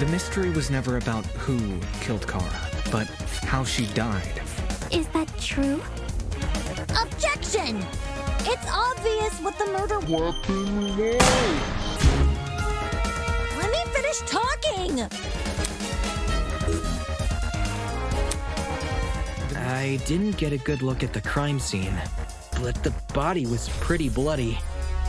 The mystery was never about who killed Kara, but how she died. Is that true? Objection! It's obvious what the murder weapon was. Let me finish talking! I didn't get a good look at the crime scene, but the body was pretty bloody.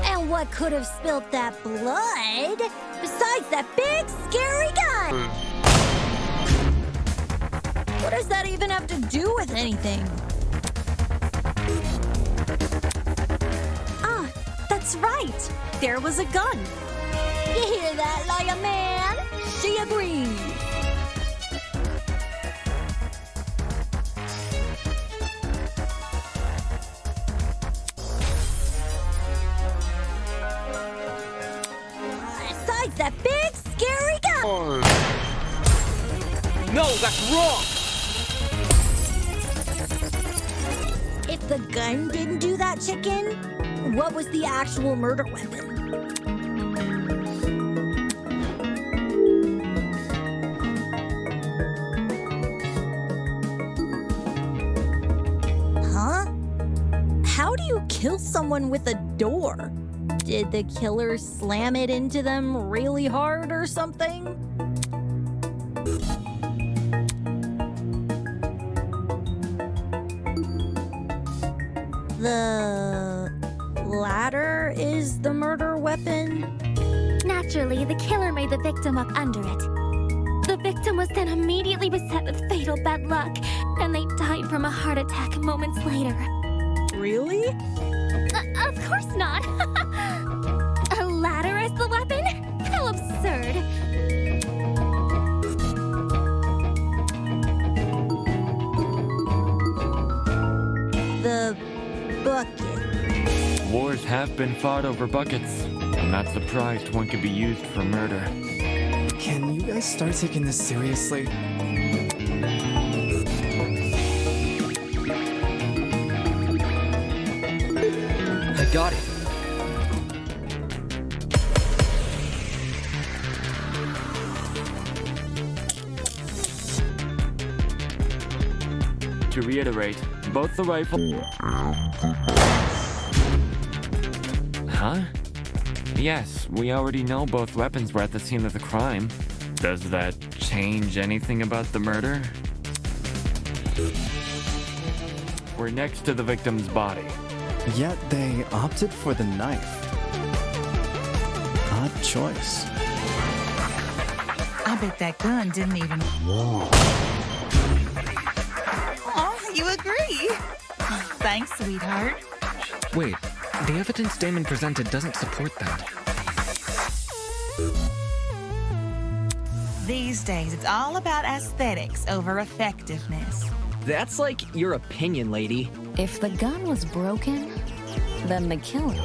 And what could have spilt that blood besides that big, scary gun? What does that even have to do with anything? Ah, that's right. There was a gun. You hear that, liar man? She agrees. Besides that big, scary gun. No, that's wrong! If the gun didn't do that, chicken, what was the actual murder weapon? Huh? How do you kill someone with a door? Did the killer slam it into them really hard or something? The ladder is the murder weapon? Naturally, the killer made the victim up under it. The victim was then immediately beset with fatal bad luck, and they died from a heart attack moments later. Really? Of course not! A ladder as the weapon? How absurd! The bucket. Wars have been fought over buckets. I'm not surprised one could be used for murder. Can you guys start taking this seriously? I got it. To reiterate, both the rifle... Huh? Yes, we already know both weapons were at the scene of the crime. Does that change anything about the murder? We're next to the victim's body. Yet they opted for the knife. Odd choice. I bet that gun didn't even... Oh, you agree? Thanks, sweetheart. Wait, the evidence Damon presented doesn't support that. These days, it's all about aesthetics over effectiveness. That's like your opinion, lady. If the gun was broken, then the killer.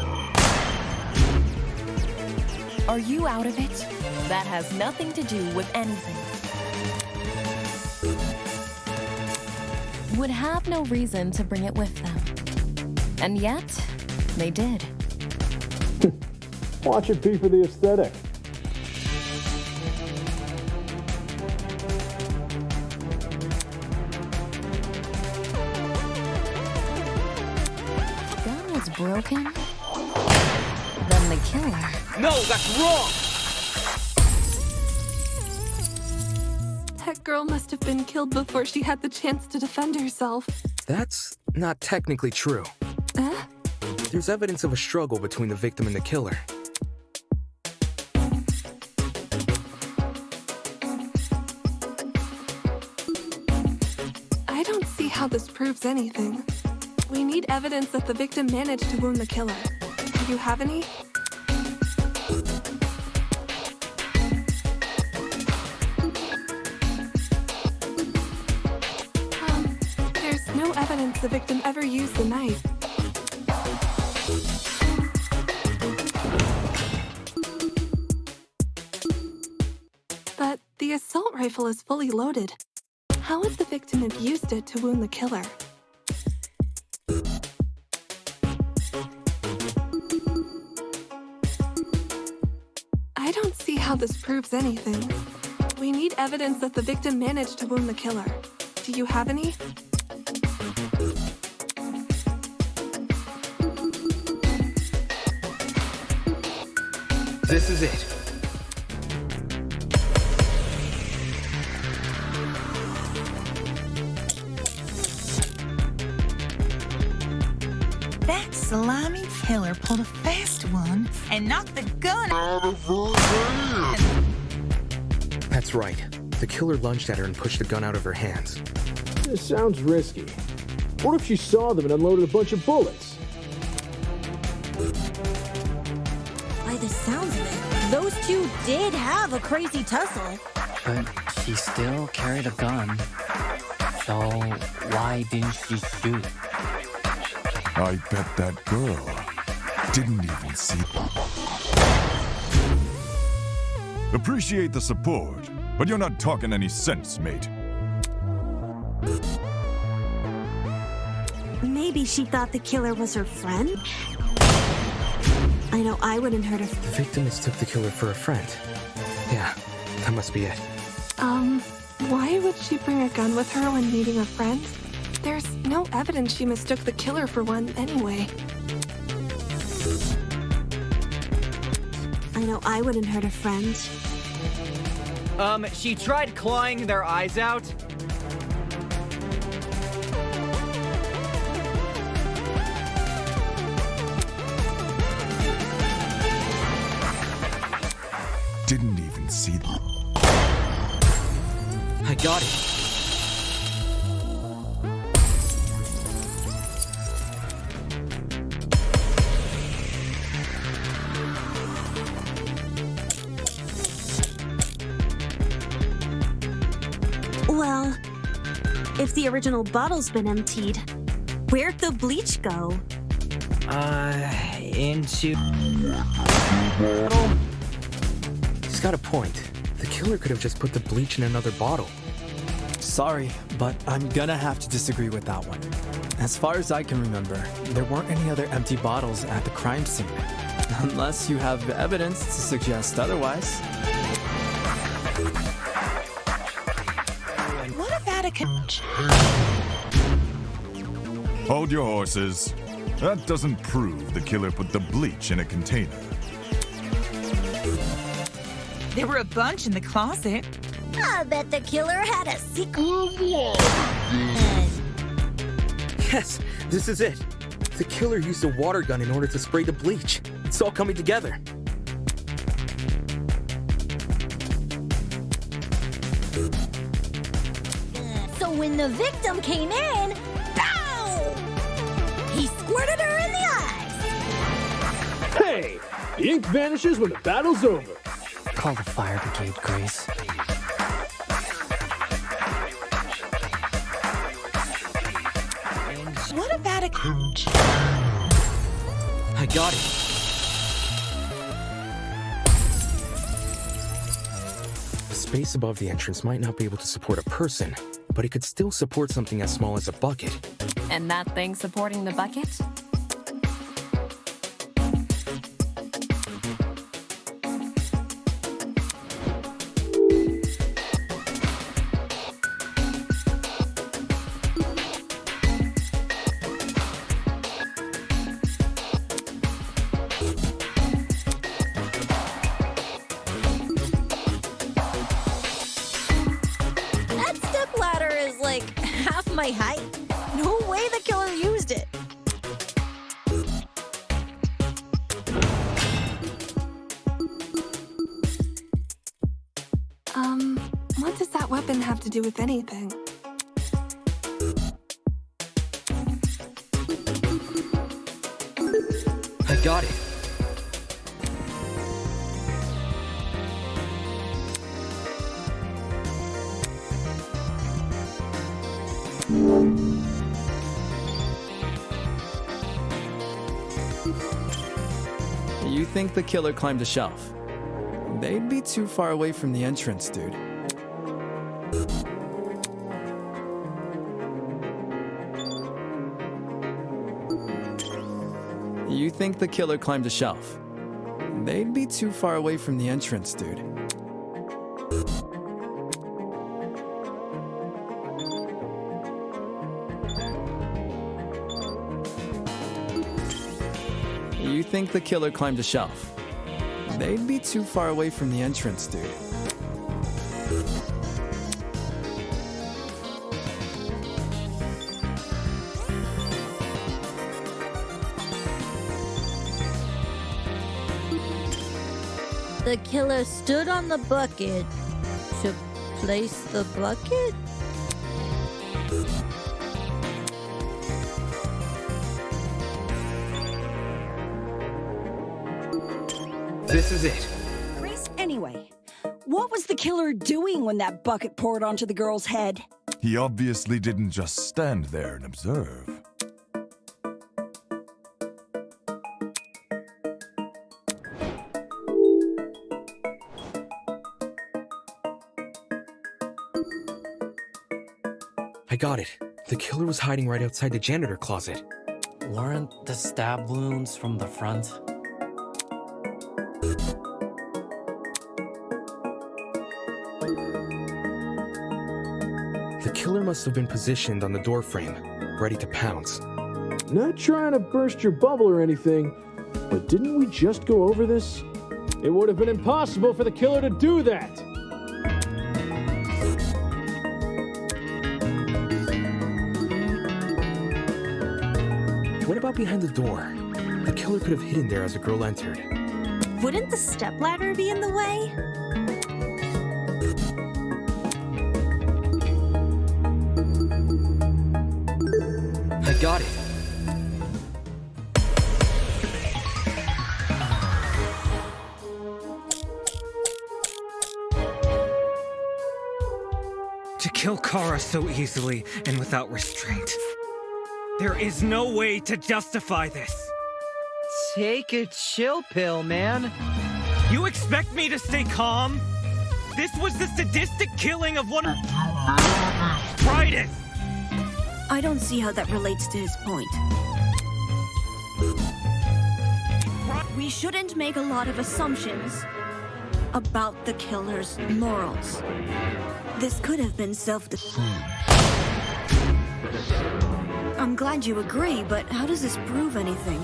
Are you out of it? That has nothing to do with anything. Would have no reason to bring it with them. And yet, they did. Watch it be for the aesthetic. Broken? Then the killer. No, that's wrong! That girl must have been killed before she had the chance to defend herself. That's not technically true. There's evidence of a struggle between the victim and the killer. I don't see how this proves anything. We need evidence that the victim managed to wound the killer. Do you have any? There's no evidence the victim ever used the knife. But the assault rifle is fully loaded. How would the victim have used it to wound the killer? I don't see how this proves anything. We need evidence that the victim managed to wound the killer. Do you have any? This is it. That slimy killer pulled a fast one and knocked the gun out of her hand. That's right. The killer lunged at her and pushed the gun out of her hands. This sounds risky. What if she saw them and unloaded a bunch of bullets? By the sounds of it, those two did have a crazy tussle. But she still carried a gun. So why didn't she shoot? I bet that girl didn't even see. Appreciate the support, but you're not talking any sense, mate. Maybe she thought the killer was her friend? I know I wouldn't hurt her. The victim mistook the killer for a friend. Yeah, that must be it. Why would she bring a gun with her when meeting a friend? There's no evidence she mistook the killer for one anyway. I know I wouldn't hurt a friend. She tried clawing their eyes out. Didn't even see them. I got it. Well, if the original bottle's been emptied, where'd the bleach go? Into... He's got a point. The killer could have just put the bleach in another bottle. Sorry, but I'm gonna have to disagree with that one. As far as I can remember, there weren't any other empty bottles at the crime scene. Unless you have evidence to suggest otherwise. What about a Hold your horses. That doesn't prove the killer put the bleach in a container. There were a bunch in the closet. I bet the killer had a secret. Yes, this is it. The killer used a water gun in order to spray the bleach. It's all coming together. So when the victim came in, pow! He squirted her in the eyes. Hey! The ink vanishes when the battle's over. Call the fire brigade, Grace. What about a I got it. The space above the entrance might not be able to support a person, but it could still support something as small as a bucket. And that thing supporting the bucket? My height. No way the killer used it. What does that weapon have to do with anything? I got it. You think the killer climbed a shelf? They'd be too far away from the entrance, dude. You think the killer climbed a shelf? They'd be too far away from the entrance, dude. You think the killer climbed a shelf? They'd be too far away from the entrance, dude. The killer stood on the bucket to place the bucket? This is it. Grace, anyway, what was the killer doing when that bucket poured onto the girl's head? He obviously didn't just stand there and observe. I got it. The killer was hiding right outside the janitor closet. Weren't the stab wounds from the front? The killer must have been positioned on the doorframe, ready to pounce. Not trying to burst your bubble or anything, but didn't we just go over this? It would have been impossible for the killer to do that! What about behind the door? The killer could have hidden there as the girl entered. Wouldn't the stepladder be in the way? I got it. To kill Kara so easily and without restraint. There is no way to justify this. Take a chill pill, man. You expect me to stay calm? This was the sadistic killing of one of brightest. I don't see how that relates to his point. We shouldn't make a lot of assumptions about the killer's morals. This could have been self-defense. I'm glad you agree, but how does this prove anything?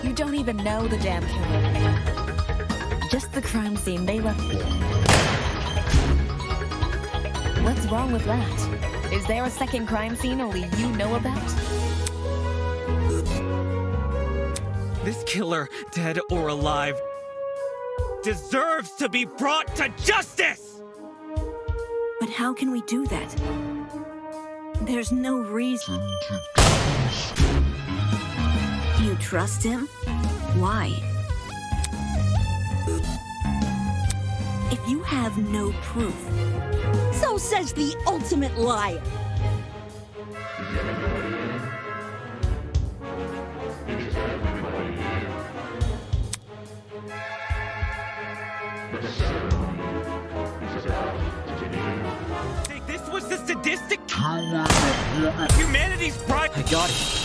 You don't even know the damn killer. Just the crime scene they left. What's wrong with that? Is there a second crime scene only you know about? This killer, dead or alive, deserves to be brought to justice! But how can we do that? There's no reason. You trust him? Why? If you have no proof. So says the ultimate liar. This was the sadistic humanity's pride. I got it.